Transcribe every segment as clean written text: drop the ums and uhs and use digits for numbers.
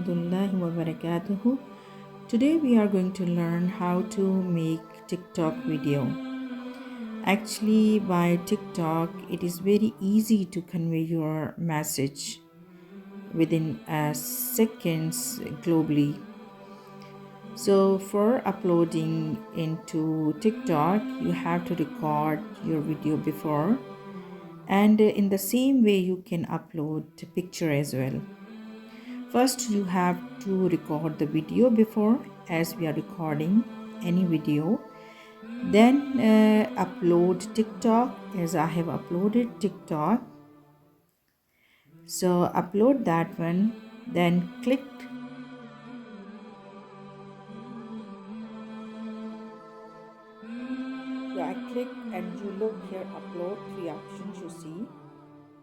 rahmatullahi wa barakatuhu. Today we are going to learn how to make TikTok video. Actually, by TikTok, it is very easy to convey your message within seconds globally. So for uploading into TikTok, you have to record your video before, and in the same way you can upload the picture as well. First, you have to record the video before, as we are recording any video. Then upload TikTok, as I have uploaded TikTok. So upload that one, then click. I click and you look here, upload, three options you see.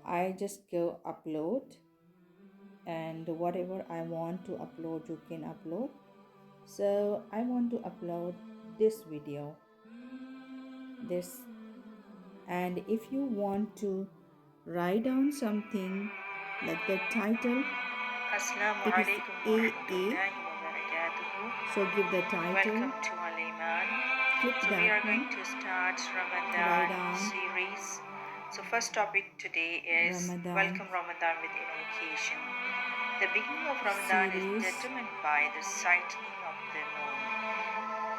I just go upload, and whatever I want to upload, you can upload. So I want to upload this video, and if you want to write down something like the title, it is AA. So give the title. Welcome to Aleemaan. Click So that we are one. going to start Write Ramadan down series. So first topic today is Ramadan Welcome Ramadan with invocation. The beginning of Ramadan series. is determined by the sighting of the moon.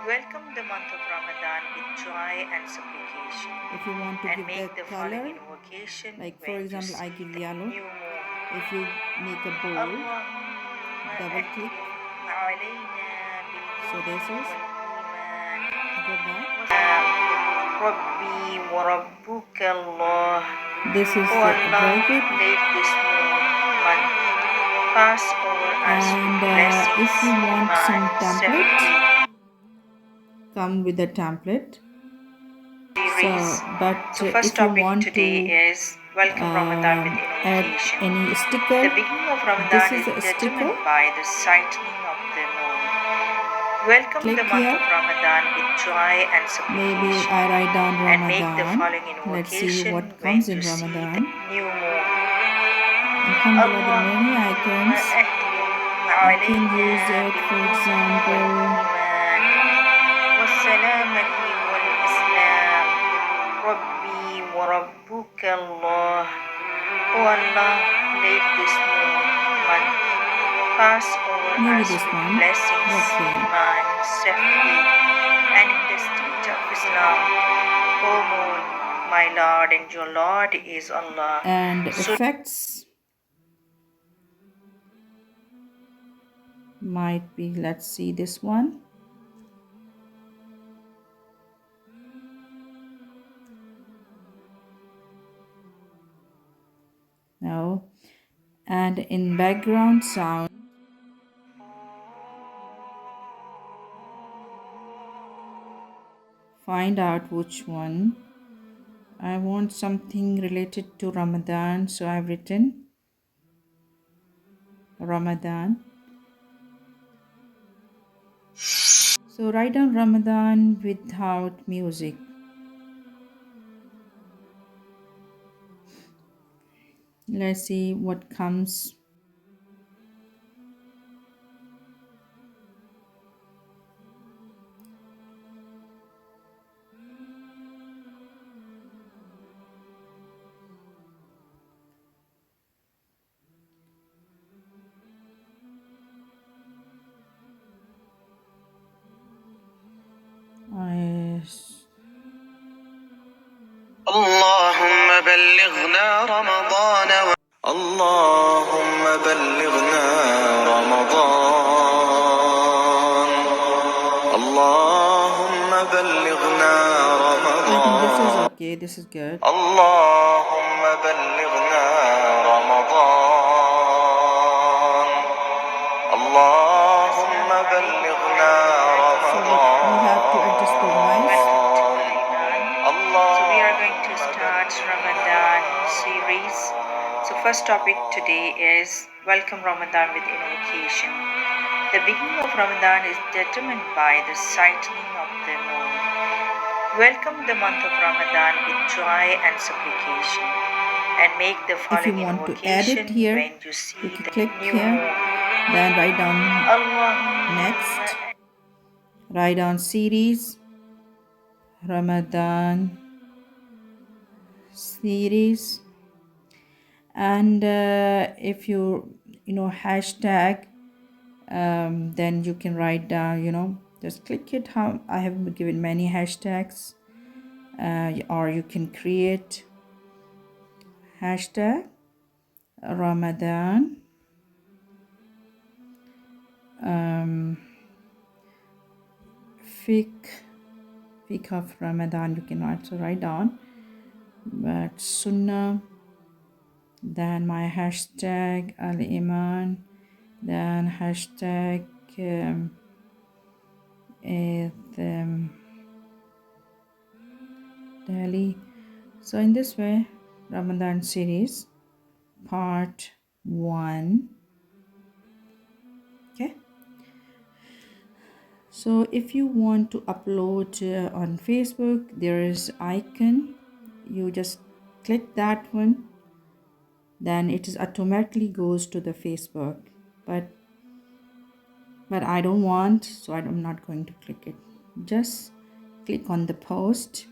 Welcome the month of Ramadan with joy and supplication. If you want to And give make the the color, following invocation like for when you example, I see give the yellow. new moon. If you make a bold, double click. So this is. Go back. Rabbi wa Rabbuka Allah. This is Oh Allah, bracket. make this month pass over us with And blessings, if you want iman, some template, safety, come with the template. series. So If first you topic want today to is Welcome Ramadan with add invocation. any sticker, The beginning of this Ramadan is is a sticker. determined by the sighting of the moon. Welcome Click the month here. of Ramadan with joy and supplication. Maybe I write down And make the Ramadan. following Let's see invocation what when comes in you see the Ramadan. new moon. Alhamdulillah, there are many icons. I can use it, for example, والسلام لي والإسلام ربي وربك الله. Oh Allah, let this month pass over maybe us this with one. blessings, Okay. iman, safety, and in the state of Islam. O moon, my Lord and your Lord is Allah. And effects might be, let's see this one. No. And in background sound, find out which one. I want something related to Ramadan, so I've written Ramadan. So write down Ramadan without music. Let's see what comes. اللهم بلغنا رمضان اللهم بلغنا رمضان اللهم بلغنا I think this is رمضان okay. This is good. اللهم بلغنا رمضان اللهم بلغنا So we have to adjust the voice. So we are going to start Ramadan series. So first topic today is Welcome Ramadan with invocation. The beginning of Ramadan is determined by the sighting of the moon. Welcome the month of Ramadan with joy and supplication, and make the following invocation when you see the new moon. Then write down next, Allahumma write down series, Ramadan series. And if you know hashtag, then you can write down, just click it. How I have given many hashtags, or you can create hashtag Ramadan, fiqh of Ramadan. You can also write down, but Sunnah. Then my hashtag Aleemaan, then hashtag is Delhi. So in this way, Ramadan series part 1. Okay. So if you want to upload on Facebook, there is icon. You just click that one, then it is automatically goes to the Facebook. But I don't want, so I'm not going to click it. Just click on the post.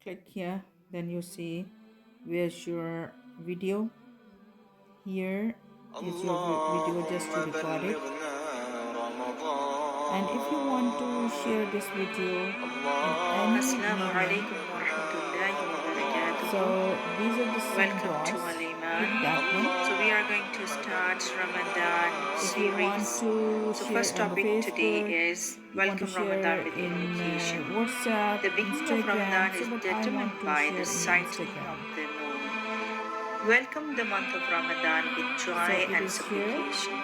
Click here, then you see where's your video. Here is your video, just to record it. And if you want to share this video in any Assalamu medium, alaikum wa rahmatullahi wa barakatuh. so these are the same Welcome dots. to Click Aleemaan. that one. So we are going to start Ramadan If you want series. to So share first on the topic Facebook, today is you want to Welcome share Ramadan with in invocation. WhatsApp, The beginning of Instagram, Ramadan so is but I want determined to by share the in sighting Instagram. of the moon. Welcome the month of Ramadan with So joy it and is here. supplication.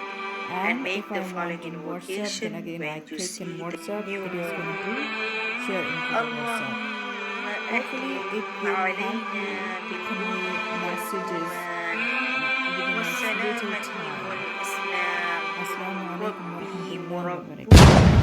And And make if the I want following in WhatsApp, then invocation again I when you click in see the WhatsApp, new it is moon. going to share into the WhatsApp. اللهم Hopefully it أهل will help علينا you to convey بالهدى messages والإيمان within a little والسلامة time. والإسلام Assalamu alaikum wa ربي rahmatullahi wa وربكم barakatuh.